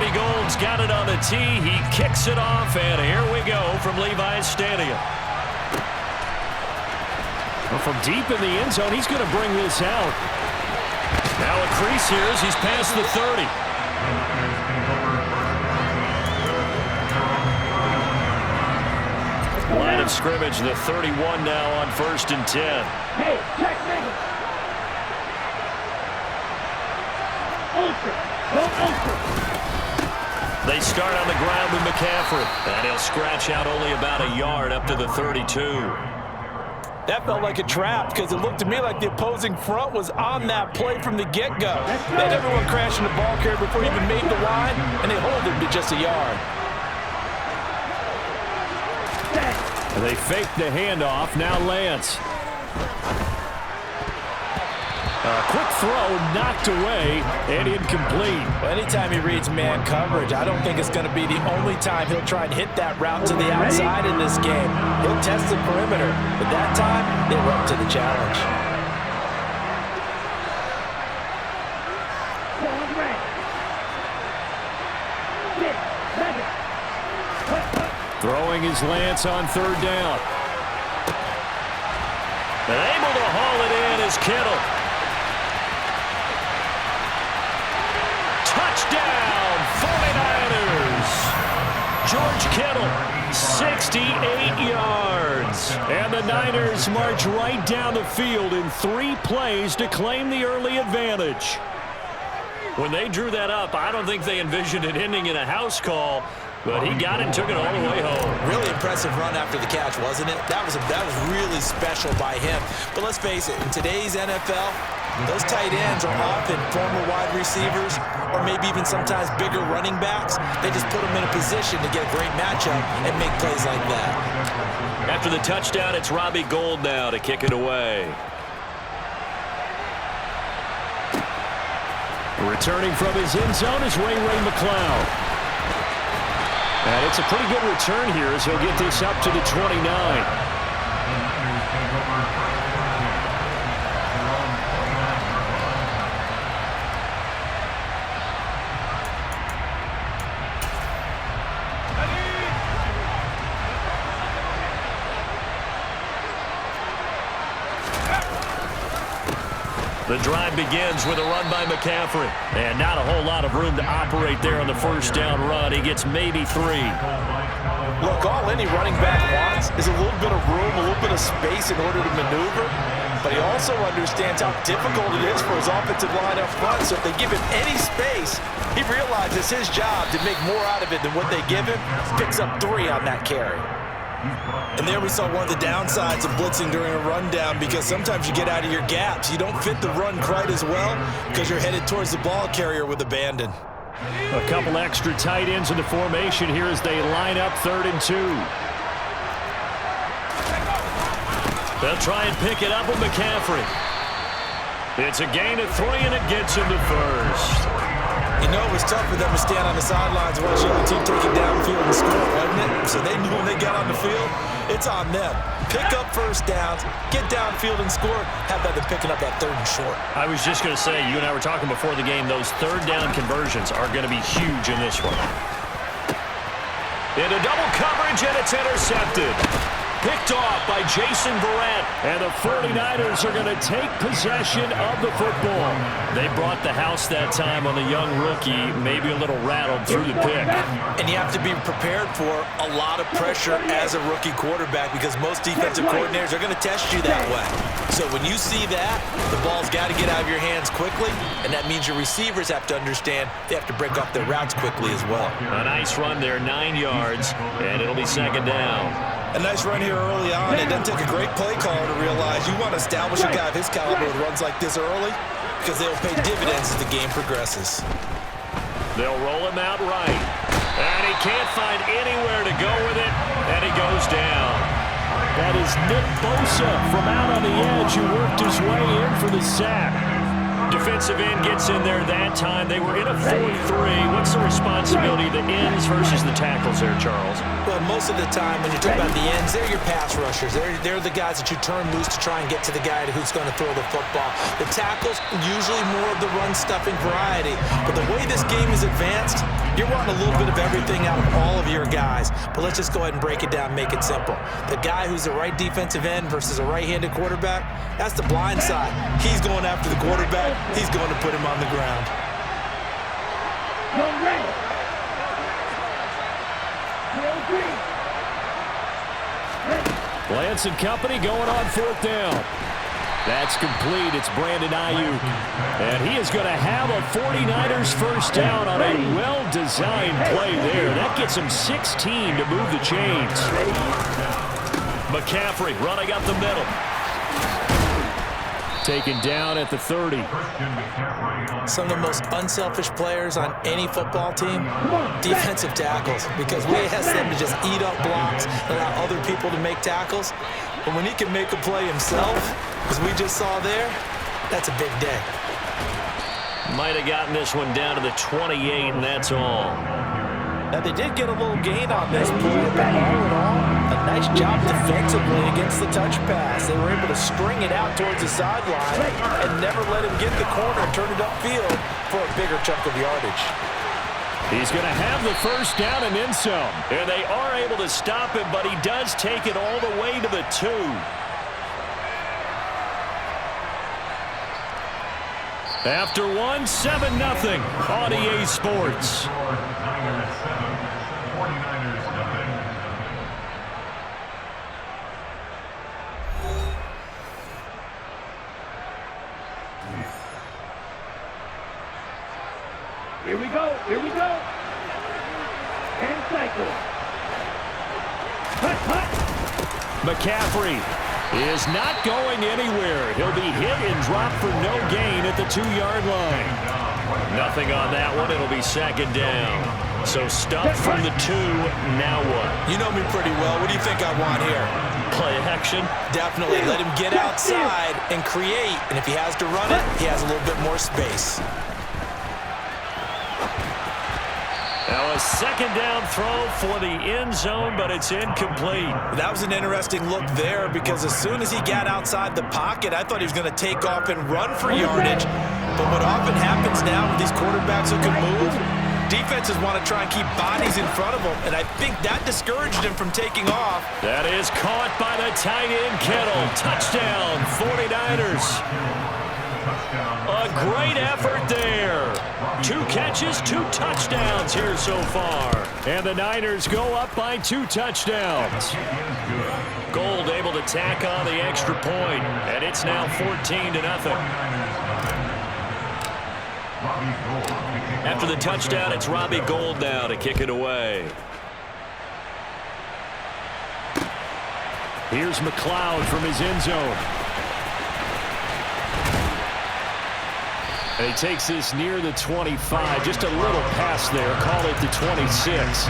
Robbie Gould's got it on the tee. He kicks it off, and here we go from Levi's Stadium. Well, from deep in the end zone, he's going to bring this out. Now a crease here as he's past the 30. Line of scrimmage, the 31 now on 1st and 10. Hey, check me. They start on the ground with McCaffrey, and he'll scratch out only about a yard up to the 32. That felt like a trap because it looked to me like the opposing front was on that play from the get-go. They had everyone crashing the ball carrier before he even made the line, and they hold him to just a yard. They fake the handoff. Now Lance. Quick throw knocked away and incomplete. Well, anytime he reads man coverage, I don't think it's going to be the only time he'll try and hit that route to the outside in this game. He'll test the perimeter, but that time they were up to the challenge. Throwing his Lance on 3rd down. And able to haul it in is Kittle. Touchdown, 49ers. George Kittle, 68 yards. And the Niners march right down the field in 3 plays to claim the early advantage. When they drew that up, I don't think they envisioned it ending in a house call. But he got it and took it all the way home. Really impressive run after the catch, wasn't it? That was really special by him. But let's face it, in today's NFL, those tight ends are often former wide receivers or maybe even sometimes bigger running backs. They just put them in a position to get a great matchup and make plays like that. After the touchdown, it's Robbie Gould now to kick it away. Returning from his end zone is Ray McCloud. And it's a pretty good return here as he'll get this up to the 29. The drive begins with a run by McCaffrey. And not a whole lot of room to operate there on the 1st down run. He gets maybe 3. Look, all any running back wants is a little bit of room, a little bit of space in order to maneuver. But he also understands how difficult it is for his offensive line up front. So if they give him any space, he realizes his job to make more out of it than what they give him. Picks up 3 on that carry. And there we saw one of the downsides of blitzing during a rundown, because sometimes you get out of your gaps. You don't fit the run quite as well because you're headed towards the ball carrier with abandon. A couple extra tight ends in the formation here as they line up 3rd and 2. They'll try and pick it up with McCaffrey. It's a gain of 3 and it gets him to 1st. You know, it was tough for them to stand on the sidelines and watch the other team take it downfield and score, wasn't it? So they knew when they got on the field, it's on them. Pick up 1st downs, get downfield and score. How about them picking up that 3rd and short? I was just going to say, you and I were talking before the game, those 3rd down conversions are going to be huge in this one. Into double coverage, and it's intercepted. Picked off by Jason Verrett. And the 49ers are going to take possession of the football. They brought the house that time on the young rookie, maybe a little rattled through the pick. And you have to be prepared for a lot of pressure as a rookie quarterback, because most defensive coordinators are going to test you that way. So when you see that, the ball's got to get out of your hands quickly, and that means your receivers have to understand they have to break off their routes quickly as well. A nice run there, 9 yards, and it'll be 2nd down. A nice run here early on. It doesn't take a great play caller to realize you want to establish a guy of his caliber with runs like this early, because they'll pay dividends as the game progresses. They'll roll him out right. And he can't find anywhere to go with it, and he goes down. That is Nick Bosa from out on the edge who worked his way in for the sack. Defensive end gets in there that time. They were in a 4-3. What's the responsibility of the ends versus the tackles there, Charles? Well, most of the time when you talk about the ends, they're your pass rushers. They're the guys that you turn loose to try and get to the guy who's going to throw the football. The tackles, usually more of the run-stuffing variety. But the way this game is advanced, you're wanting a little bit of everything out of all of your guys. But let's just go ahead and break it down and make it simple. The guy who's the right defensive end versus a right-handed quarterback, that's the blind side. He's going after the quarterback. He's going to put him on the ground. Lance and company going on 4th down. That's complete. It's Brandon Ayuk. And he is going to have a 49ers first down on a well-designed play there. That gets him 16 to move the chains. McCaffrey running up the middle. Taken down at the 30. Some of the most unselfish players on any football team, defensive tackles, because we ask them to just eat up blocks, allow other people to make tackles. But when he can make a play himself, as we just saw there, that's a big day. Might have gotten this one down to the 28, and that's all. Now, they did get a little gain on this play, but all in all, a nice job defensively against the touch pass. They were able to string it out towards the sideline and never let him get the corner and turn it upfield for a bigger chunk of yardage. He's going to have the first down and then some. And they are able to stop him, but he does take it all the way to the 2. After one, 7-0 on EA Sports. Here we go, here we go. And cycle. Cut, cut. McCaffrey is not going anywhere. He'll be hit and dropped for no gain at the 2-yard line. Nothing on that one. It'll be 2nd down. So stuffed from the 2. Now what? You know me pretty well. What do you think I want here? Play action? Definitely. Let him get outside and create. And if he has to run it, he has a little bit more space. Now a 2nd down throw for the end zone, but it's incomplete. That was an interesting look there because as soon as he got outside the pocket, I thought he was going to take off and run for yardage. But what often happens now with these quarterbacks who can move, defenses want to try and keep bodies in front of them, and I think that discouraged him from taking off. That is caught by the tight end, Kittle. Touchdown, 49ers. A great effort there. 2 catches, 2 touchdowns here so far. And the Niners go up by 2 touchdowns. Gold able to tack on the extra point, and it's now 14-0. After the touchdown, it's Robbie Gould now to kick it away. Here's McLeod from his end zone. And he takes this near the 25. Just a little pass there. Call it the 26.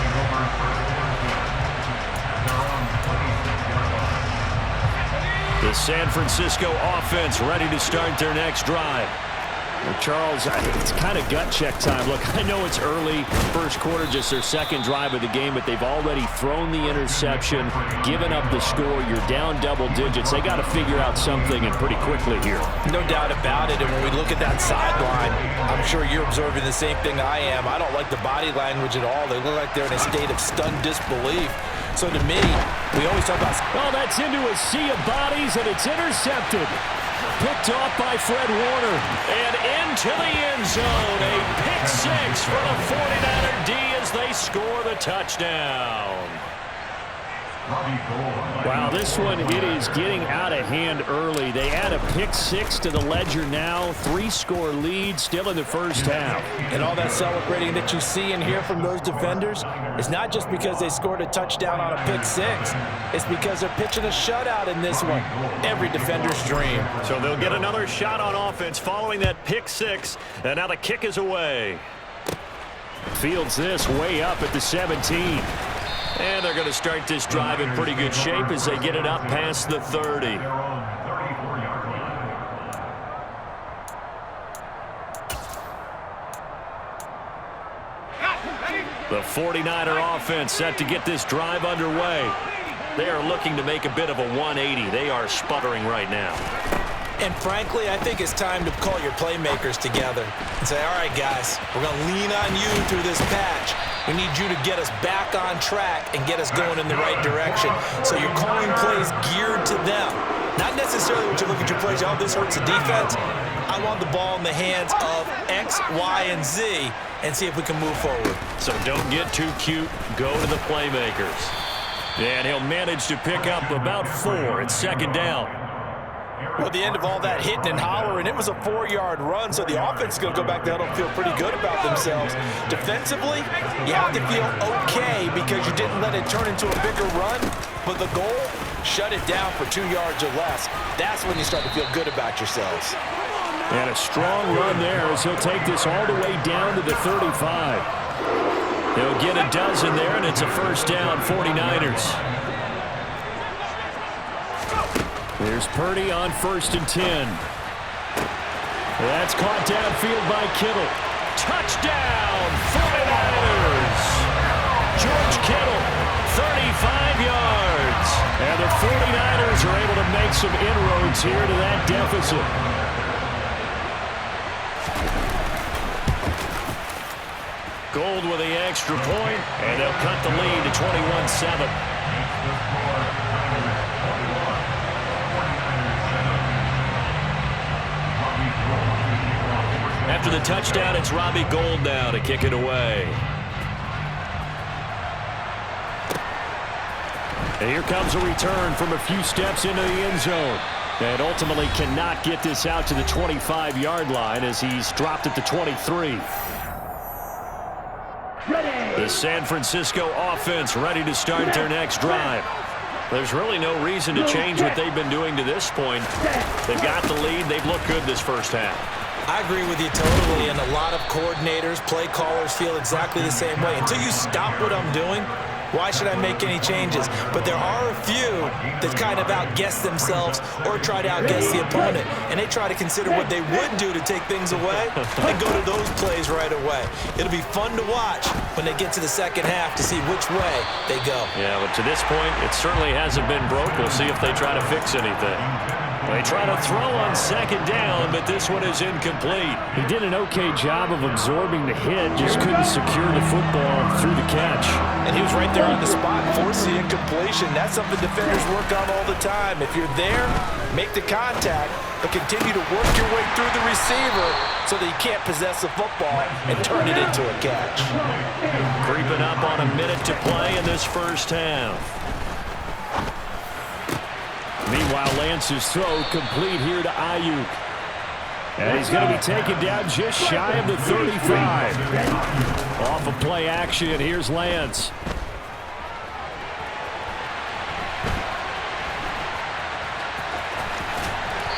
The San Francisco offense ready to start their next drive. Well, Charles, it's kind of gut check time. Look, I know it's early, first quarter, just their 2nd drive of the game, but they've already thrown the interception, given up the score. You're down double digits. They got to figure out something, and pretty quickly here. No doubt about it, and when we look at that sideline, I'm sure you're observing the same thing I am. I don't like the body language at all. They look like they're in a state of stunned disbelief. So to me, we always talk about... Well, that's into a sea of bodies, and it's intercepted. Picked off by Fred Warner. And into the end zone. A pick 6 for the 49er D as they score the touchdown. Wow, this one, it is getting out of hand early. They add a pick 6 to the ledger now. 3-score lead still in the first half. And all that celebrating that you see and hear from those defenders is not just because they scored a touchdown on a pick 6. It's because they're pitching a shutout in this one. Every defender's dream. So they'll get another shot on offense following that pick 6. And now the kick is away. Fields this way up at the 17. And they're going to start this drive in pretty good shape as they get it up past the 30. The 49er offense set to get this drive underway. They are looking to make a bit of a 180. They are sputtering right now. And frankly, I think it's time to call your playmakers together and say, all right, guys, we're going to lean on you through this patch. We need you to get us back on track and get us going in the right direction. So you're calling plays geared to them. Not necessarily what you look at your plays, oh, this hurts the defense. I want the ball in the hands of X, Y, and Z and see if we can move forward. So don't get too cute. Go to the playmakers. And he'll manage to pick up about 4 at second down. Well, at the end of all that hitting and hollering, it was a 4-yard run, so the offense is going to go back there and feel pretty good about themselves. Defensively, you have to feel okay because you didn't let it turn into a bigger run, but the goal, shut it down for 2 yards or less. That's when you start to feel good about yourselves. And a strong run there as he'll take this all the way down to the 35. He'll get a dozen there, and it's a first down, 49ers. There's Purdy on 1st and 10. That's caught downfield by Kittle. Touchdown, 49ers! George Kittle, 35 yards. And the 49ers are able to make some inroads here to that deficit. Gold with the extra point, and they'll cut the lead to 21-7. After the touchdown, it's Robbie Gould now to kick it away. And here comes a return from a few steps into the end zone. And ultimately cannot get this out to the 25-yard line as he's dropped at the 23. The San Francisco offense ready to start their next drive. There's really no reason to change what they've been doing to this point. They've got the lead. They've looked good this first half. I agree with you totally, and a lot of coordinators, play callers feel exactly the same way. Until you stop what I'm doing, why should I make any changes? But there are a few that kind of outguess themselves or try to outguess the opponent, and they try to consider what they would do to take things away and go to those plays right away. It'll be fun to watch when they get to the second half to see which way they go. Yeah, but to this point, it certainly hasn't been broke. We'll see if they try to fix anything. They try to throw on second down, but this one is incomplete. He did an okay job of absorbing the hit, just couldn't secure the football through the catch. And he was right there on the spot, forced the incompletion. That's something defenders work on all the time. If you're there, make the contact, but continue to work your way through the receiver so that you can't possess the football and turn it into a catch. Creeping up on a minute to play in this first half. Meanwhile, Lance's throw complete here to Ayuk. And he's going to be taken down just shy of the 35. Off of play action, here's Lance.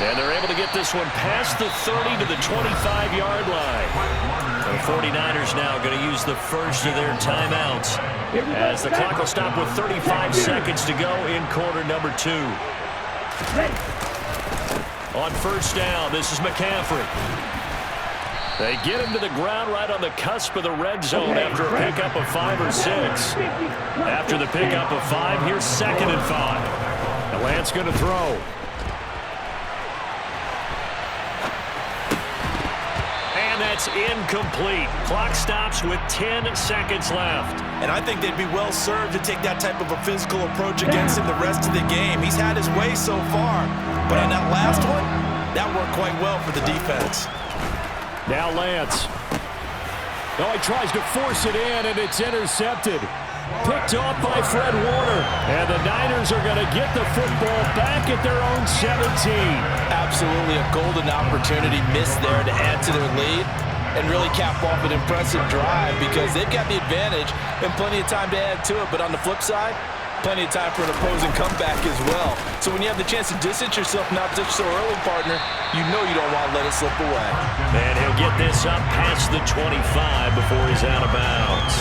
And they're able to get this one past the 30 to the 25-yard line. The 49ers now going to use the first of their timeouts as the clock will stop with 35 seconds to go in quarter number 2. On first down, this is McCaffrey. They get him to the ground right on the cusp of the red zone after a pickup of 5 or 6. After the pickup of 5, here's 2nd and 5. And Lance going to throw. And that's incomplete. Clock stops with 10 seconds left. And I think they'd be well served to take that type of a physical approach against him the rest of the game. He's had his way so far, but on that last one, that worked quite well for the defense. Now Lance. Oh, he tries to force it in, and it's intercepted. Picked off by Fred Warner. And the Niners are going to get the football back at their own 17. Absolutely a golden opportunity missed there to add to their lead and really cap off an impressive drive because they've got the advantage and plenty of time to add to it. But on the flip side, plenty of time for an opposing comeback as well. So when you have the chance to distance yourself not just so early, partner, you know you don't want to let it slip away. And he'll get this up past the 25 before he's out of bounds.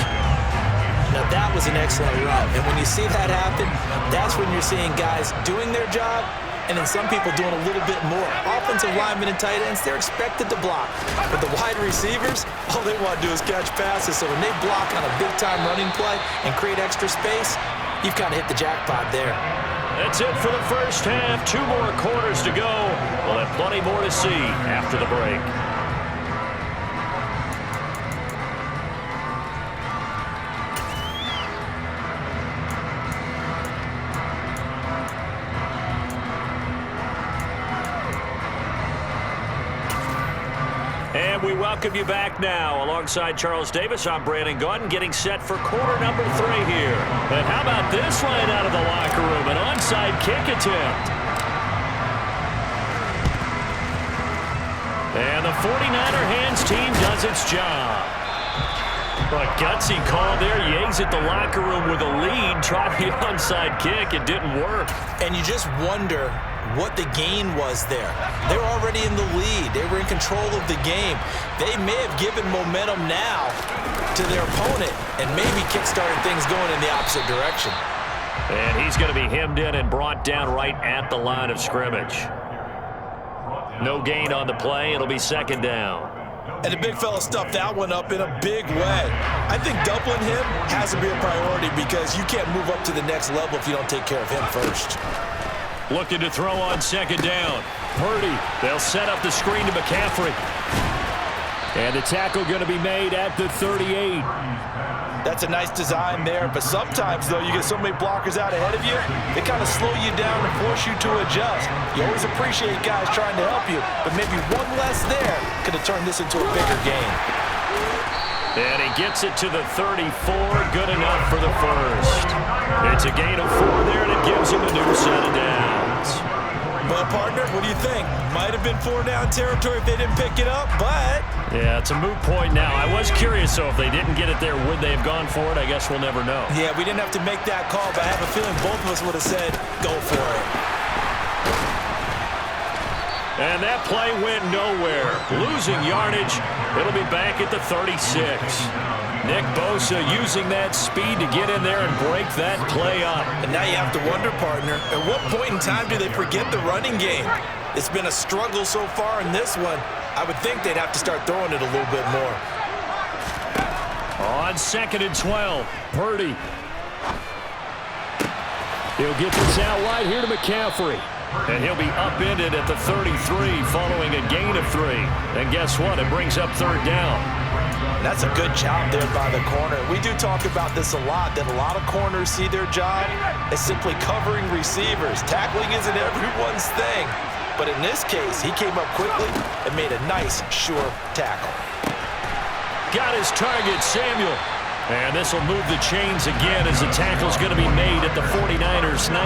Now that was an excellent run, and when you see that happen, that's when you're seeing guys doing their job and then some people doing a little bit more. Offensive linemen and tight ends, they're expected to block. But the wide receivers, all they want to do is catch passes. So when they block on a big-time running play and create extra space, you've kind of hit the jackpot there. That's it for the first half. 2 more quarters to go. We'll have plenty more to see after the break. And we welcome you back now. Alongside Charles Davis, I'm Brandon Gaudin, getting set for quarter number 3 here. And how about this line out of the locker room? An onside kick attempt. And the 49er hands team does its job. A gutsy call there. Yates at the locker room with a lead. Tried the onside kick. It didn't work. And you just wonder what the gain was there. They were already in the lead. They were in control of the game. They may have given momentum now to their opponent and maybe kick-started things going in the opposite direction. And he's going to be hemmed in and brought down right at the line of scrimmage. No gain on the play. It'll be second down. And the big fella stuffed that one up in a big way. I think doubling him has to be a priority because you can't move up to the next level if you don't take care of him first. Looking to throw on second down. Purdy, they'll set up the screen to McCaffrey. And the tackle going to be made at the 38. That's a nice design there, but sometimes, though, you get so many blockers out ahead of you, they kind of slow you down and force you to adjust. You always appreciate guys trying to help you, but maybe one less there could have turned this into a bigger game. And he gets it to the 34, good enough for the first. It's a gain of 4 there, and it gives him a new set of downs. Well, partner, what do you think? Might have been 4-down territory if they didn't pick it up, but... Yeah, it's a moot point now. I was curious, so if they didn't get it there, would they have gone for it? I guess we'll never know. Yeah, we didn't have to make that call, but I have a feeling both of us would have said, go for it. And that play went nowhere. Losing yardage. It'll be back at the 36. Nick Bosa using that speed to get in there and break that play up. And now you have to wonder, partner, at what point in time do they forget the running game? It's been a struggle so far in this one. I would think they'd have to start throwing it a little bit more. On 2nd and 12, Purdy. He'll get this out wide here to McCaffrey. And he'll be upended at the 33 following a gain of 3. And guess what? It brings up 3rd down. That's a good job there by the corner. We do talk about this a lot, that a lot of corners see their job as simply covering receivers. Tackling isn't everyone's thing. But in this case, he came up quickly and made a nice, sure tackle. Got his target, Samuel. And this will move the chains again as the tackle's going to be made at the 49ers 19.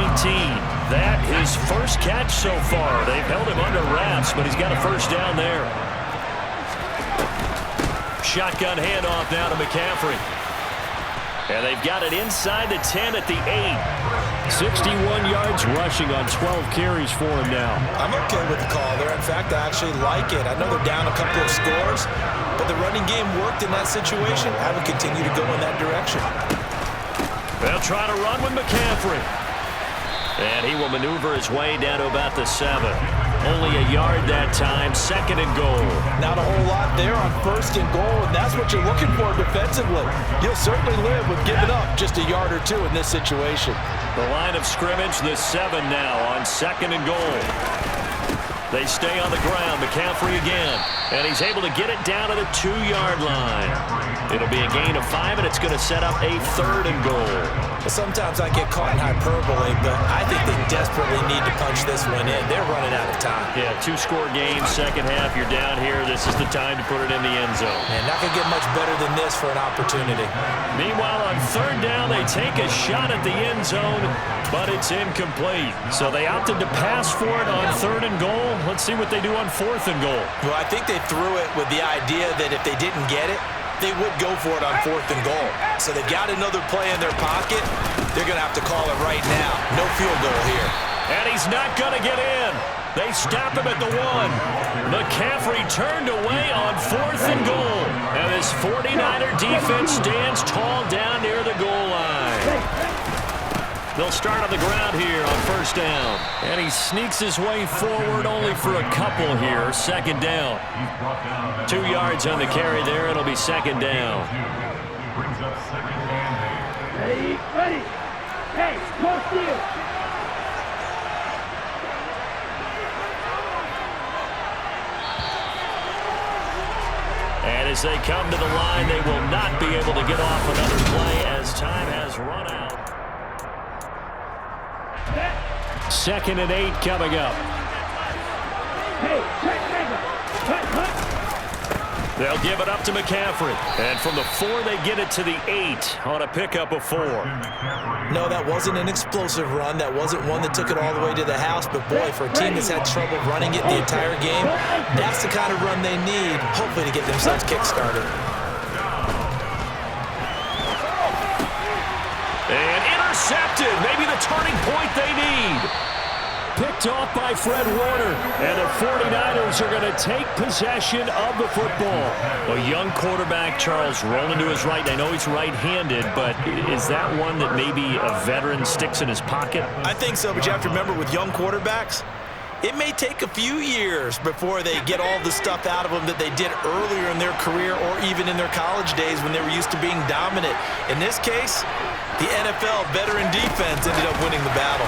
That his first catch so far. They've held him under wraps, but he's got a first down there. Shotgun handoff now to McCaffrey. And they've got it inside the 10 at the 8. 61 yards rushing on 12 carries for him now. I'm okay with the call there. In fact, I actually like it. I know they're down a couple of scores, but the running game worked in that situation. I would continue to go in that direction. They'll try to run with McCaffrey. And he will maneuver his way down to about the 7. Only a yard that time, 2nd and goal. Not a whole lot there on 1st and goal, and that's what you're looking for defensively. You'll certainly live with giving up just a yard or 2 in this situation. The line of scrimmage, the 7 now on 2nd and goal. They stay on the ground. McCaffrey again. And he's able to get it down to the 2-yard line. It'll be a gain of 5, and it's going to set up a 3rd and goal. Sometimes I get caught in hyperbole, but I think they desperately need to punch this one in. They're running out of time. Yeah, 2-score game, second half. You're down here. This is the time to put it in the end zone. And not going to get much better than this for an opportunity. Meanwhile, on 3rd down, they take a shot at the end zone, but it's incomplete. So they opted to pass for it on 3rd and goal. Let's see what they do on 4th and goal. Well, I think they threw it with the idea that if they didn't get it, they would go for it on 4th and goal. So they've got another play in their pocket. They're going to have to call it right now. No field goal here. And he's not going to get in. They stop him at the 1. McCaffrey turned away on 4th and goal. And this 49er defense stands tall down near the goal line. They'll start on the ground here on first down. And he sneaks his way forward only for a couple here. Second down. 2 yards on the carry there. It'll be second down. Hey, ready. Hey, close to you. And as they come to the line, they will not be able to get off another play as time has run out. 2nd and 8 coming up. Hey, cut. They'll give it up to McCaffrey. And from the 4, they get it to the 8 on a pickup of 4. No, that wasn't an explosive run. That wasn't one that took it all the way to the house. But, boy, for a team that's had trouble running it the entire game, that's the kind of run they need, hopefully, to get themselves kick-started. And intercepted. Maybe the turning point they need. Picked off by Fred Warner. And the 49ers are going to take possession of the football. A young quarterback, Charles, rolling to his right. I know he's right-handed, but is that one that maybe a veteran sticks in his pocket? I think so, but you have to remember with young quarterbacks, it may take a few years before they get all the stuff out of them that they did earlier in their career or even in their college days when they were used to being dominant. In this case, the NFL veteran defense ended up winning the battle.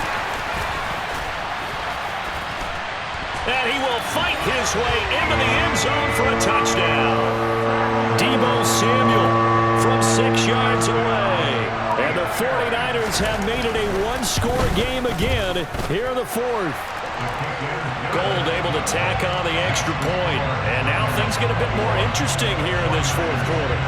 And he will fight his way into the end zone for a touchdown. Deebo Samuel from 6 yards away. And the 49ers have made it a one-score game again here in the 4th. Gold able to tack on the extra point. And now things get a bit more interesting here in this 4th quarter.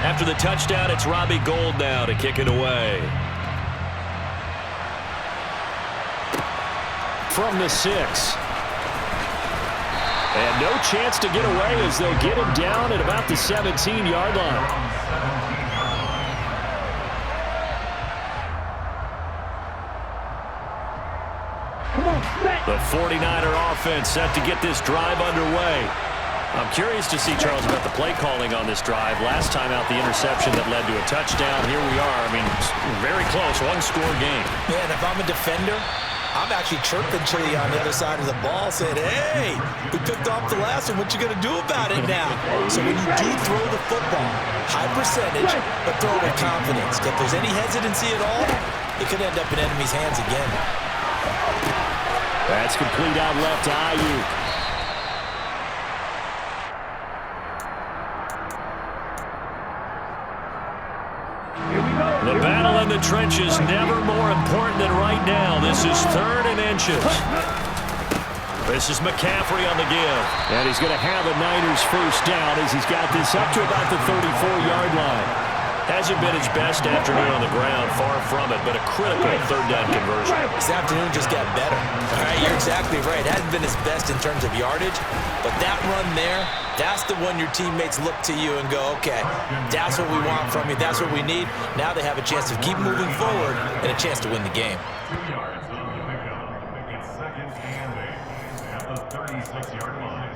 After the touchdown, it's Robbie Gould now to kick it away. From the 6. And no chance to get away as they'll get him down at about the 17-yard line. The 49er offense set to get this drive underway. I'm curious to see, Charles, about the play calling on this drive. Last time out, the interception that led to a touchdown. Here we are. I mean, very close, one-score game. Yeah, and if I'm a defender, I'm actually chirping to you on the other side of the ball, saying, hey, we picked off the last one. What you going to do about it now? So when you do throw the football, high percentage, but throw with confidence. If there's any hesitancy at all, it could end up in enemy's hands again. That's complete out left to Ayuk. The battle in the trenches never more important than right now. This is 3rd and inches. This is McCaffrey on the give. And he's going to have a Niners first down as he's got this up to about the 34-yard line. Hasn't been his best afternoon on the ground, far from it, but a critical 3rd down conversion. This afternoon just got better. All right, you're exactly right. Hasn't been his best in terms of yardage, but that run there, that's the one your teammates look to you and go, okay, that's what we want from you. That's what we need. Now they have a chance to keep moving forward and a chance to win the game. 2 yards on the pickup. It's 2nd and 8 at the 36-yard line.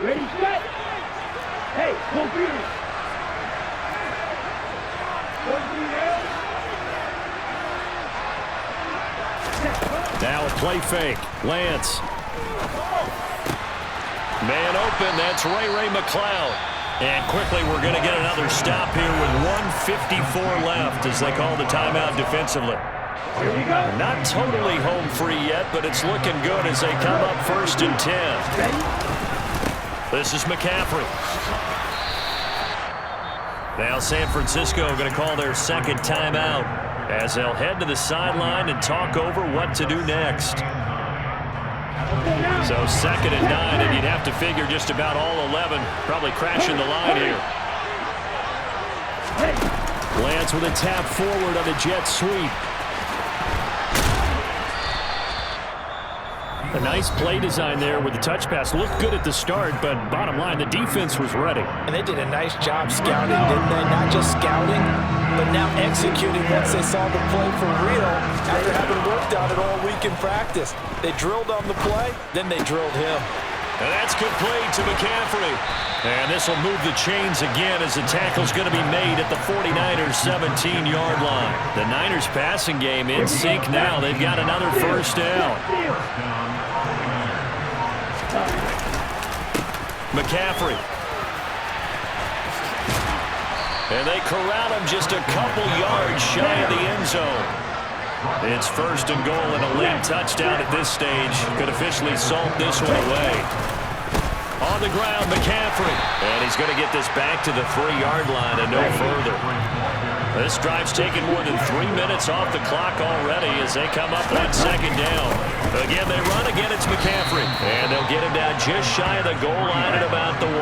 Ready, set. Hey, go for it. Now a play fake. Lance. Man open. That's Ray McCloud. And quickly we're going to get another stop here with 1:54 left as they call the timeout defensively. Here we go. Not totally home free yet, but it's looking good as they come up 1st and 10. Ready? This is McCaffrey. Now San Francisco going to call their 2nd timeout as they'll head to the sideline and talk over what to do next. So 2nd and 9, and you'd have to figure just about all 11 probably crashing the line here. Lance with a tap forward on the jet sweep. A nice play design there with the touch pass. Looked good at the start, but bottom line, the defense was ready. And they did a nice job scouting, didn't they? Not just scouting, but now executing once they saw the play for real after having worked on it all week in practice. They drilled on the play, then they drilled him. And that's complete to McCaffrey. And this will move the chains again as the tackle's going to be made at the 49ers' 17-yard line. The Niners passing game in sync now. They've got another first down. McCaffrey. And they corral him just a couple yards shy of the end zone. It's first and goal and a late touchdown at this stage. Could officially salt this one away. On the ground, McCaffrey. And he's going to get this back to the 3-yard line and no further. This drive's taken more than 3 minutes off the clock already as they come up on second down. Again, they run again. It's McCaffrey. And they'll get him down just shy of the goal line at about the 1.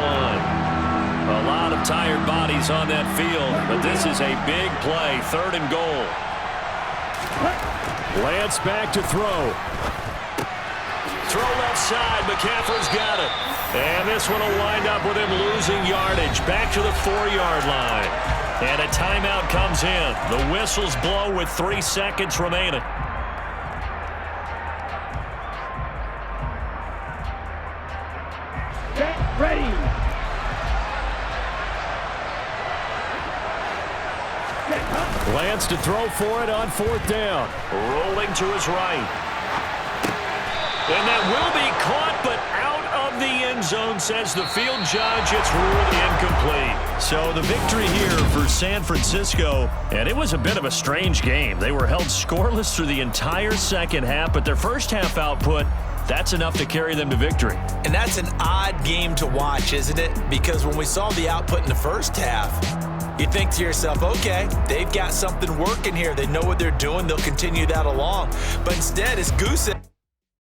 A lot of tired bodies on that field, but this is a big play. 3rd and goal. Lance back to throw. Throw left side. McCaffrey's got it. And this one will wind up with him losing yardage. Back to the 4-yard line. And a timeout comes in. The whistles blow with 3 seconds remaining. Get ready. Lance to throw for it on 4th down. Rolling to his right. And that will be caught, but out of the end zone, says the field judge. It's ruled incomplete. So the victory here for San Francisco, and it was a bit of a strange game. They were held scoreless through the entire second half, but their first half output, that's enough to carry them to victory. And that's an odd game to watch, isn't it? Because when we saw the output in the first half, you think to yourself, okay, they've got something working here. They know what they're doing. They'll continue that along. But instead, as Goose said,